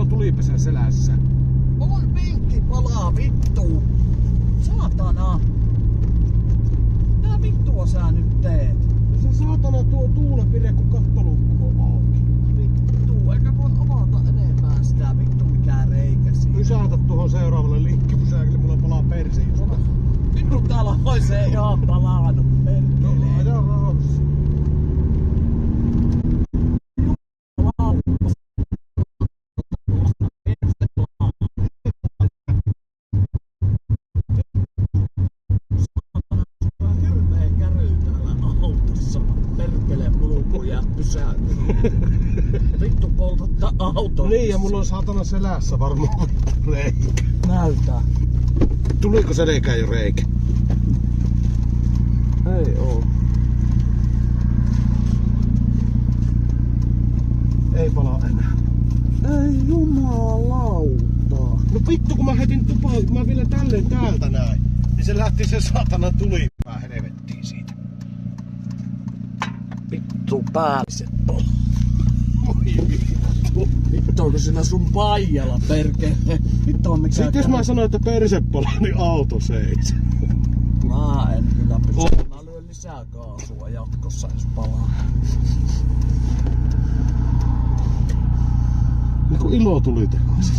tuolla tulipesän selässä? On pinkki palaa vittu. Saatana. Mitä vittua sä nyt teet? Se saatana tuo tuulenpire, kun kattolukku on auki. Vittu, eikä voi avata enempää sitä. Vittu mikä reikä siinä. Pysäytä tuohon seuraavalle linkkipysäkille, mulla palaa persi jostain. Vittu täällä on se ihan palaanut perkele. No aja rauhassa. Vittu poltatta auto. Niin, ja mulla on saatana selässä varmaan reikä. Näytää. Tuliko selkään jo reikä? Ei oo. Ei palaa enää. Ei jumalauta. No vittu, kun mä heitin tupaan, kun mä vielä tälleen täältä näin, niin se lähti se saatana tulipää helvettiin siitä. Vittu päälliset polo. Oi vittu. Vittu onko siinä sun paijalla perkele? Vittu on mikä. Sitten jos mä sanoin, että perse palaa, niin auto seis. Mä en kyllä pysy. Mä lyön lisää kaasua jatkossa jos palaa. Niin kuin ilo tuli tehossa.